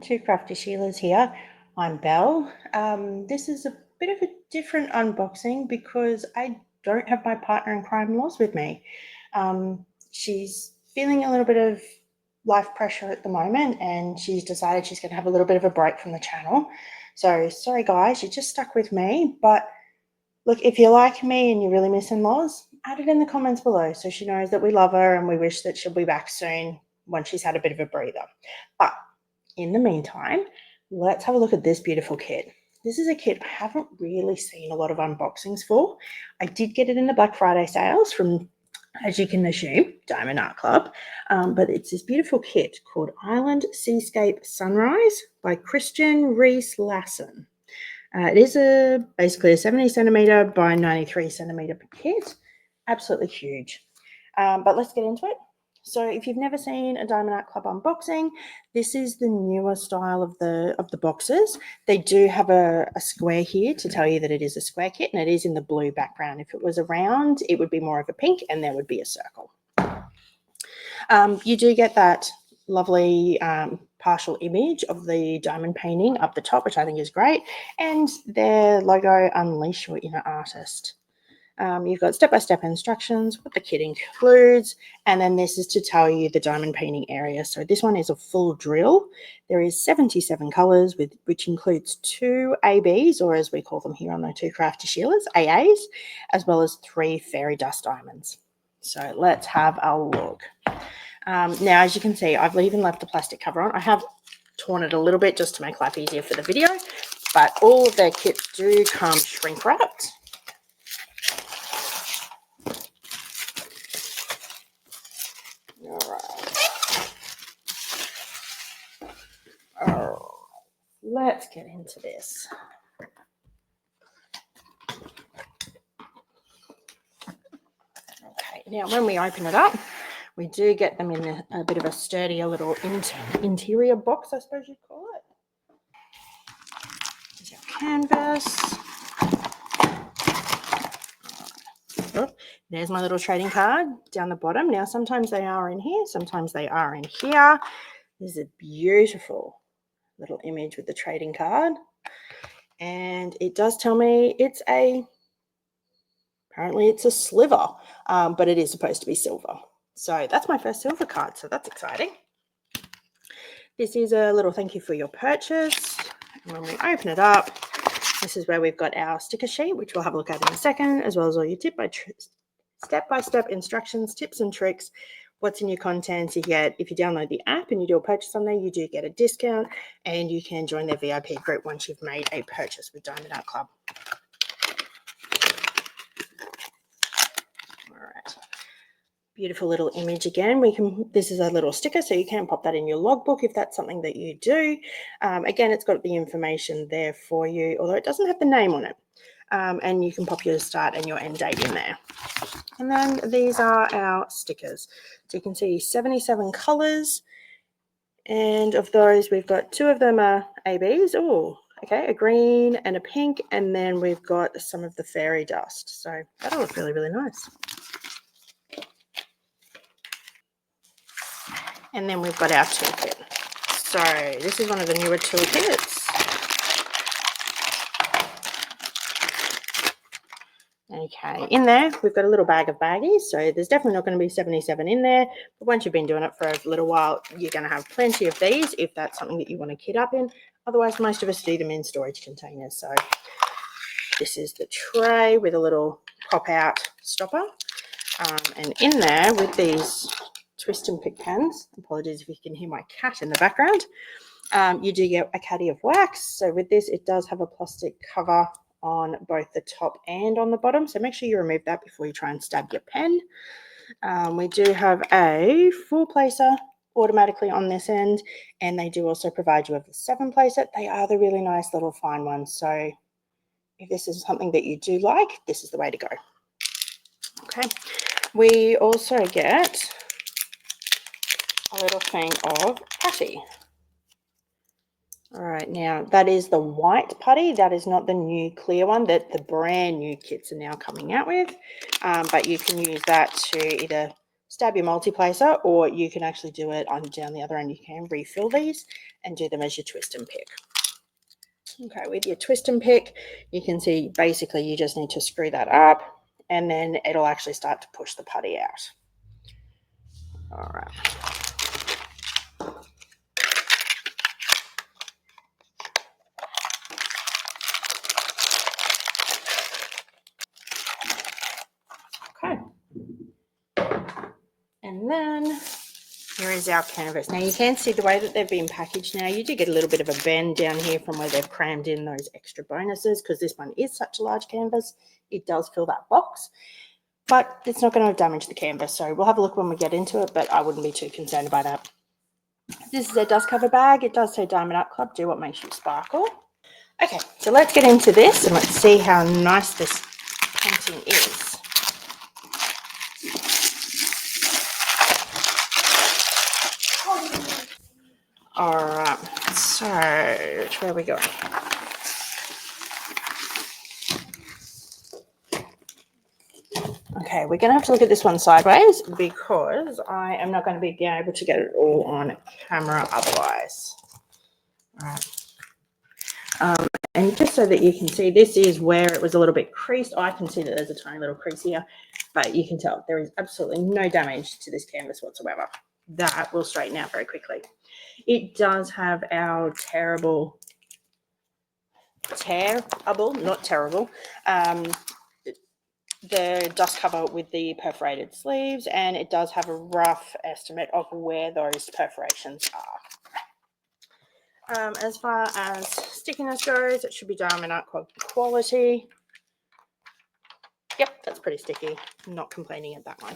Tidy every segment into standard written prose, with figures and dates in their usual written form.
Two Crafty Sheilas here. I'm Belle. This is a bit of a different unboxing because I don't have my partner in crime, Loz, with me. She's feeling a little bit of life pressure at the moment, and she's decided she's going to have a little bit of a break from the channel. So sorry guys, you're just stuck with me, but look, if you like me and you're really missing Loz, add it in the comments below so she knows that we love her and we wish that she'll be back soon once she's had a bit of a breather. But in the meantime, let's have a look at this beautiful kit. This is a kit I haven't really seen a lot of unboxings for. I did get it in the Black Friday sales from, as you can assume, Diamond Art Club. But it's this beautiful kit called Island Seascape Sunrise by Riese, Lassen. It is basically a 70 centimeter by 93 centimeter kit. Absolutely huge. But let's get into it. So if you've never seen a Diamond Art Club unboxing, this is the newer style of the boxes. They do have a square here to tell you that it is a square kit, and it is in the blue background. If it was a round, it would be more of a pink and there would be a circle. You do get that lovely partial image of the diamond painting up the top, which I think is great, and their logo, Unleash Your Inner Artist. You've got step-by-step instructions, what the kit includes, and then this is to tell you the diamond painting area. So this one is a full drill. There is 77 colors, which includes 2 ABs, or as we call them here on the Two Crafty Sheilas, AAs, as well as 3 fairy dust diamonds. So let's have a look. Now, as you can see, I've even left the plastic cover on. I have torn it a little bit just to make life easier for the video, but all of their kits do come shrink wrapped. Let's get into this. Okay, now when we open it up, we do get them in a bit of a sturdier little interior box, I suppose you'd call it. There's our canvas. Oh, there's my little trading card down the bottom. Now, sometimes they are in here, sometimes they are in here. There's a beautiful little image with the trading card, and it does tell me apparently it's a sliver, but it is supposed to be silver. So that's my first silver card, so that's exciting. This is a little thank you for your purchase. And when we open it up, this is where we've got our sticker sheet, which we'll have a look at in a second, as well as all your step-by-step instructions, tips and tricks, what's in your contents. You get, if you download the app and you do a purchase on there, you do get a discount, and you can join their VIP group once you've made a purchase with Diamond Art Club. All right. Beautiful little image again. This is a little sticker, so you can pop that in your logbook if that's something that you do. Again, it's got the information there for you, although it doesn't have the name on it. And you can pop your start and your end date in there. And then these are our stickers. So you can see 77 colors, and of those we've got 2 of them are ABs. Oh, okay, a green and a pink, and then we've got some of the fairy dust. So that'll look really, really nice. And then we've got our toolkit. So this is one of the newer toolkits. Okay, in there we've got a little bag of baggies, so there's definitely not going to be 77 in there, but once you've been doing it for a little while, you're going to have plenty of these if that's something that you want to kit up in. Otherwise, most of us do them in storage containers. So this is the tray with a little pop-out stopper, and in there with these twist and pick pens, apologies if you can hear my cat in the background, you do get a caddy of wax. So with this, it does have a plastic cover on both the top and on the bottom, so make sure you remove that before you try and stab your pen. We do have a 4-placer automatically on this end, and they do also provide you with a 7-placer. They are the really nice little fine ones, so if this is something that you do like, this is the way to go. Okay, we also get a little thing of putty. All right, now that is the white putty. That is not the new clear one that the brand new kits are now coming out with, but you can use that to either stab your multi-placer, or you can actually do it on down the other end. You can refill these and do them as your twist and pick. Okay, with your twist and pick, you can see basically you just need to screw that up and then it'll actually start to push the putty out. All right. Okay. And then here is our canvas. Now you can see the way that they've been packaged now. You do get a little bit of a bend down here from where they've crammed in those extra bonuses, because this one is such a large canvas. It does fill that box, but it's not going to damage the canvas. So we'll have a look when we get into it, but I wouldn't be too concerned about that. This is a dust cover bag. It does say Diamond Art Club, do what makes you sparkle. Okay, so let's get into this and let's see how nice this painting is. All right, so where are we going? Okay, we're going to have to look at this one sideways because I am not going to be able to get it all on camera otherwise. All right. And just so that you can see, this is where it was a little bit creased. I can see that there's a tiny little crease here, but you can tell there is absolutely no damage to this canvas whatsoever. That will straighten out very quickly. It does have our tearable, not terrible, the dust cover with the perforated sleeves, and it does have a rough estimate of where those perforations are. As far as stickiness goes, it should be Diamond Art Club quality. Yep, that's pretty sticky. I'm not complaining at that one.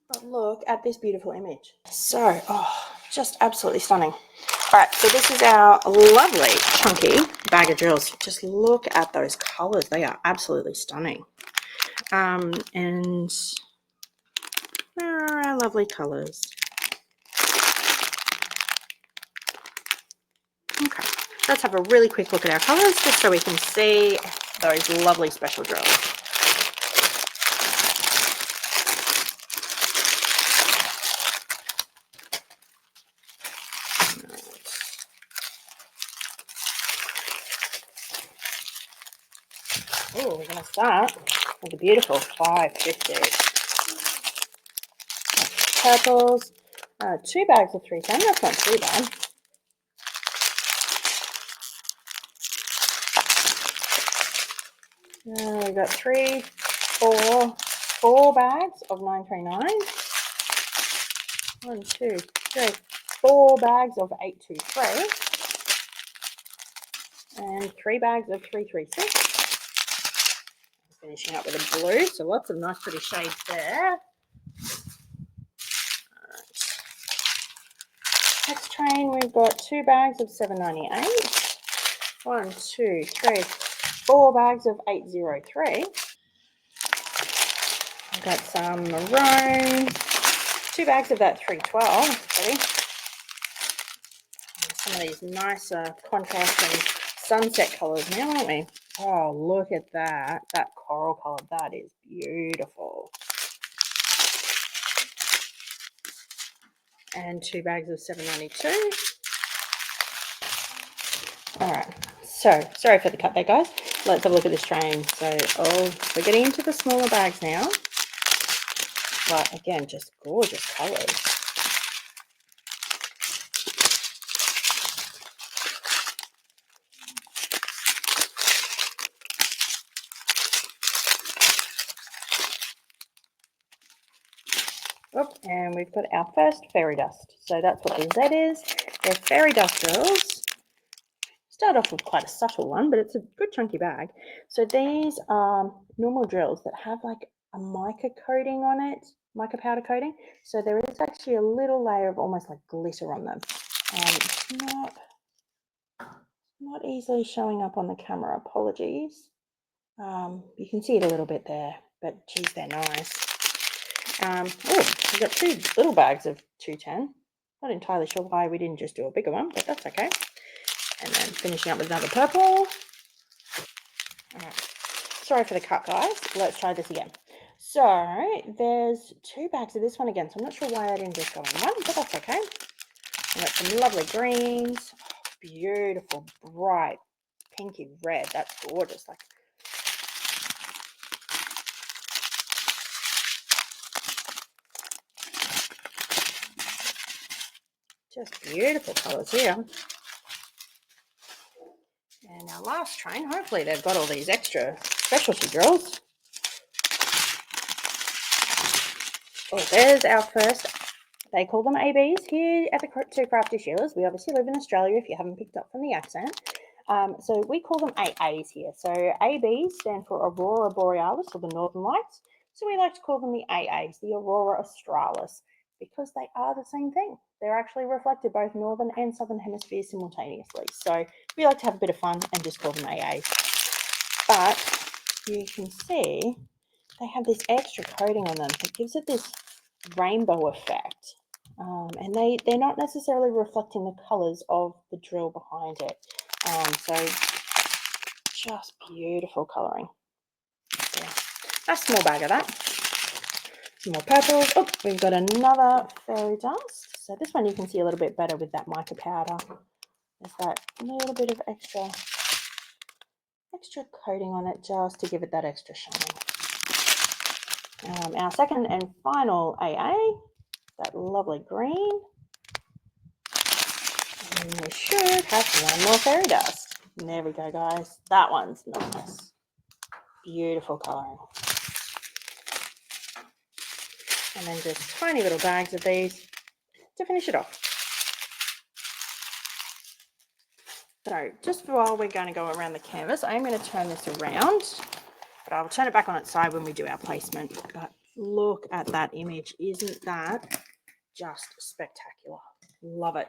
But look at this beautiful image. So, just absolutely stunning. All right, so this is our lovely chunky bag of drills. Just look at those colors. They are absolutely stunning. And there are our lovely colors. Okay, let's have a really quick look at our colors just so we can see those lovely special drills. Oh, we're going to start with the beautiful 550. Purples. 2 bags of 310. That's not too bad. We've got 4 bags of 939. 1, 2, 3, 4 bags of 823. And 3 bags of 336. Finishing up with a blue, so lots of nice pretty shades there. Alright. Next train, we've got 2 bags of 798. 1, 2, 3, 4 bags of 803. I've got some maroon. 2 bags of that 312. Ready? Some of these nicer contrast and sunset colours now, aren't we? Oh, look at that. That coral colour. That is beautiful. And 2 bags of 792. All right. So, sorry for the cut there, guys. Let's have a look at this train. So, we're getting into the smaller bags now. But again, just gorgeous colours. Oh, and we've got our first fairy dust. So that's what the Z is. They're fairy dust drills. Start off with quite a subtle one, but it's a good chunky bag. So these are normal drills that have like a mica coating on it, mica powder coating. So there is actually a little layer of almost like glitter on them. It's not easily showing up on the camera. Apologies. You can see it a little bit there, but geez, they're nice. We've got 2 little bags of 210. Not entirely sure why we didn't just do a bigger one, but that's okay. And then finishing up with another purple. All right. Sorry for the cut, guys. Let's try this again. So there's 2 bags of this one again. So I'm not sure why I didn't just go in one, but that's okay. I've got some lovely greens. Oh, beautiful, bright, pinky red. That's gorgeous. Like, just beautiful colours here. And our last train, hopefully they've got all these extra specialty drills. Oh, there's our first. They call them ABs here at the Two Crafty Shearers. We obviously live in Australia, if you haven't picked up from the accent. So we call them AAs here. So ABs stand for Aurora Borealis, or the Northern Lights. So we like to call them the AAs, the Aurora Australis, because they are the same thing. They're actually reflected both northern and southern hemispheres simultaneously. So we like to have a bit of fun and just call them AAs. But you can see they have this extra coating on them that gives it this rainbow effect. And they're not necessarily reflecting the colours of the drill behind it. So just beautiful colouring. Yeah. A small bag of that. Some more purples. Oh, we've got another fairy dust. So this one you can see a little bit better with that mica powder. There's that little bit of extra coating on it just to give it that extra shine. Our second and final AA, that lovely green. And we should have one more fairy dust. And there we go, guys. That one's nice. Beautiful colouring. And then just tiny little bags of these to finish it off. So just while we're going to go around the canvas, I am going to turn this around, but I'll turn it back on its side when we do our placement. But look at that image. Isn't that just spectacular? Love it.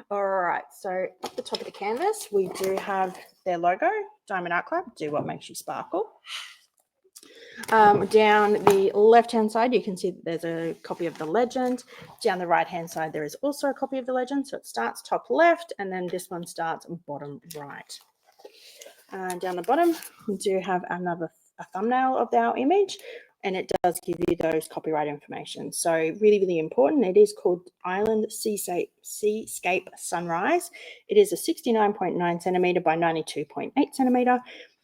All right, so up the top of the canvas, we do have their logo, Diamond Art Club, do what makes you sparkle. Down the left-hand side, you can see that there's a copy of the legend. Down the right-hand side, there is also a copy of the legend. So it starts top left, and then this one starts bottom right. Down the bottom, we do have a thumbnail of our image, and it does give you those copyright information. So really, really important. It is called Island Seascape Sunrise. It is a 69.9 centimetre by 92.8 centimetre,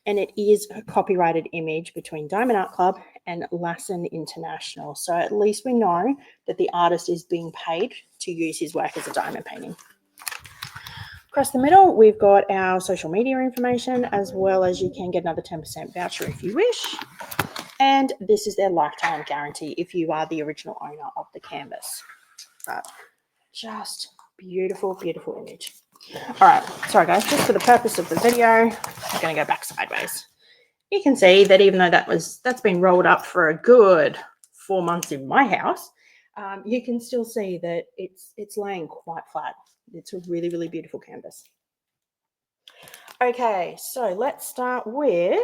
and it is a copyrighted image between Diamond Art Club and Lassen International. So at least we know that the artist is being paid to use his work as a diamond painting. Across the middle, we've got our social media information, as well as you can get another 10% voucher if you wish. And this is their lifetime guarantee if you are the original owner of the canvas. But just beautiful, beautiful image. All right, sorry guys, just for the purpose of the video, I'm going to go back sideways. You can see that even though that's been rolled up for a good 4 months in my house, you can still see that it's laying quite flat. It's a really, really beautiful canvas. Okay, so let's start with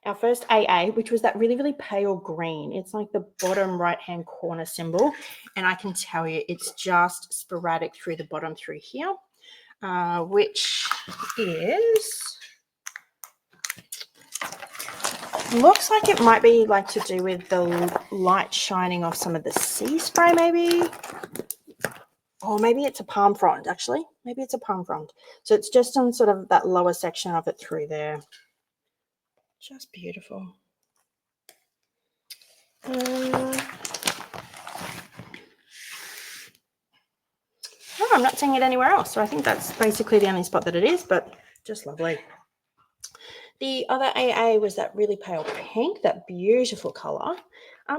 our first AA, which was that really, really pale green. It's like the bottom right-hand corner symbol, and I can tell you it's just sporadic through the bottom through here, which is, looks like it might be like to do with the light shining off some of the sea spray maybe. Or maybe it's a palm frond, actually. Maybe it's a palm frond. So it's just on sort of that lower section of it through there. Just beautiful. Oh, I'm not seeing it anywhere else. So I think that's basically the only spot that it is, but just lovely. The other AA was that really pale pink, that beautiful colour.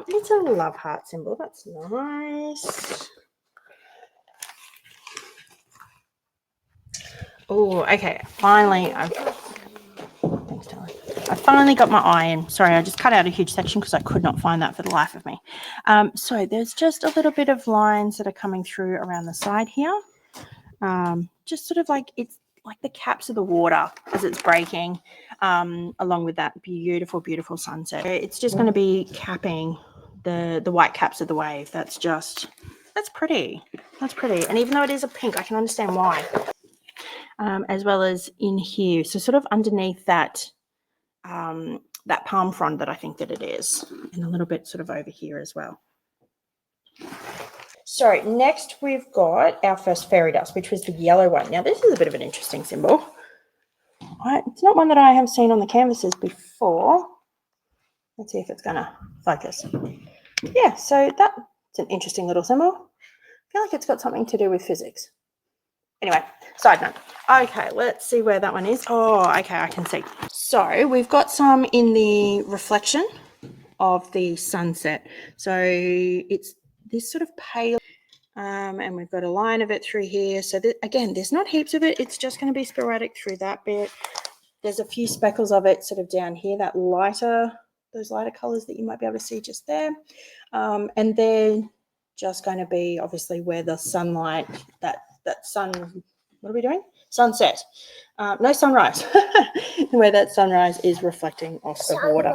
It's a love heart symbol. That's nice. Oh, okay. Finally, thanks, darling. I finally got my eye in. Sorry, I just cut out a huge section because I could not find that for the life of me. So there's just a little bit of lines that are coming through around the side here. Just sort of like, it's like the caps of the water as it's breaking, along with that beautiful, beautiful sunset. It's just going to be capping the white caps of the wave. That's pretty. That's pretty. And even though it is a pink, I can understand why. As well as in here. So sort of underneath that that palm frond that I think that it is, and a little bit sort of over here as well. So next we've got our first fairy dust, which was the yellow one. Now this is a bit of an interesting symbol. It's not one that I have seen on the canvases before. Let's see if it's going to focus. Yeah, so that's an interesting little symbol. I feel like it's got something to do with physics. Anyway, side note. Okay, let's see where that one is. Oh, okay, I can see. So we've got some in the reflection of the sunset. So it's this sort of pale, and we've got a line of it through here. So again, there's not heaps of it. It's just going to be sporadic through that bit. There's a few speckles of it sort of down here, that lighter, those lighter colors that you might be able to see just there. And then just going to be obviously where the sunlight, that sun, what are we doing? Sunset. No, sunrise. Where that sunrise is reflecting off the water.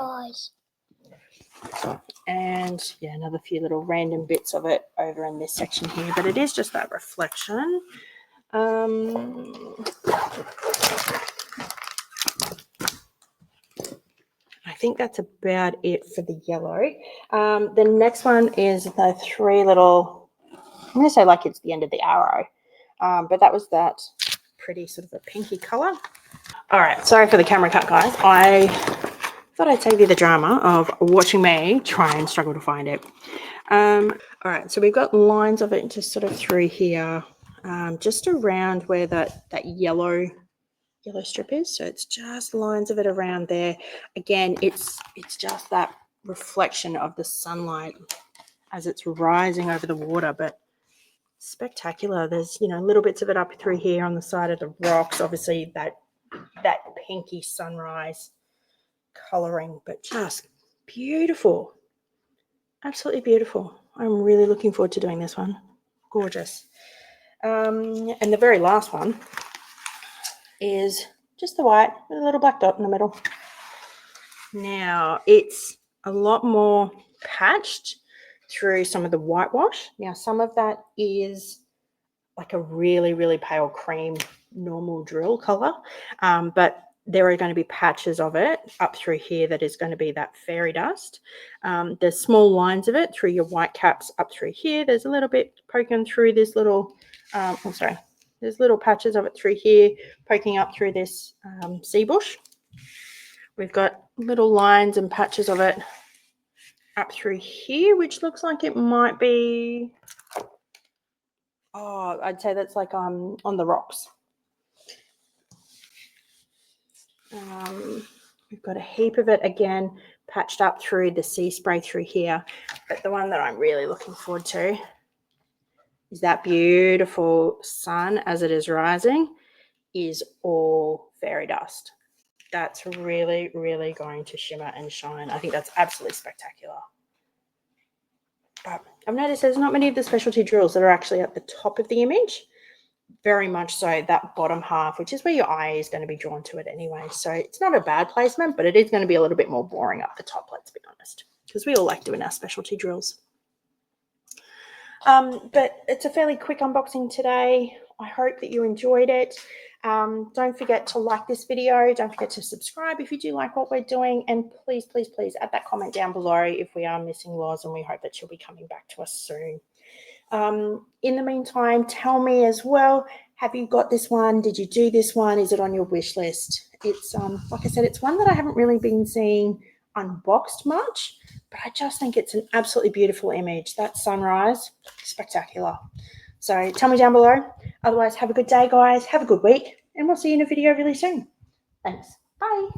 And yeah, another few little random bits of it over in this section here, but it is just that reflection. I think that's about it for the yellow. The next one is the three little, I'm going to say like it's the end of the arrow, but that was that pretty sort of a pinky color. All right, sorry for the camera cut, guys. I thought I'd save you the drama of watching me try and struggle to find it. All right, so we've got lines of it just sort of through here, just around where that yellow strip is. So it's just lines of it around there. Again, it's just that reflection of the sunlight as it's rising over the water, but spectacular. There's, you know, little bits of it up through here on the side of the rocks, obviously that pinky sunrise coloring, but just beautiful, absolutely beautiful. I'm really looking forward to doing this one. Gorgeous. And the very last one is just the white with a little black dot in the middle. Now it's a lot more patched through some of the whitewash. Now some of that is like a really, really pale cream normal drill color, but there are going to be patches of it up through here that is going to be that fairy dust. There's small lines of it through your white caps up through here. There's a little bit poking through this little, there's little patches of it through here poking up through this sea bush. We've got little lines and patches of it up through here, which looks like it might be, oh, I'd say that's like on the rocks. We've got a heap of it again patched up through the sea spray through here, but the one that I'm really looking forward to is that beautiful sun as it is rising is all fairy dust. That's really, really going to shimmer and shine. I think that's absolutely spectacular. But I've noticed there's not many of the specialty drills that are actually at the top of the image. Very much so that bottom half, which is where your eye is going to be drawn to it anyway. So it's not a bad placement, but it is going to be a little bit more boring up the top, let's be honest, because we all like doing our specialty drills. But it's a fairly quick unboxing today. I hope that you enjoyed it. Don't forget to like this video. Don't forget to subscribe if you do like what we're doing. And please, please, please add that comment down below if we are missing Laws, and we hope that she'll be coming back to us soon. In the meantime, tell me as well, have you got this one? Did you do this one? Is it on your wish list? It's, like I said, it's one that I haven't really been seeing unboxed much, but I just think it's an absolutely beautiful image. That sunrise, spectacular. So tell me down below. Otherwise, have a good day, guys. Have a good week, and we'll see you in a video really soon. Thanks. Bye.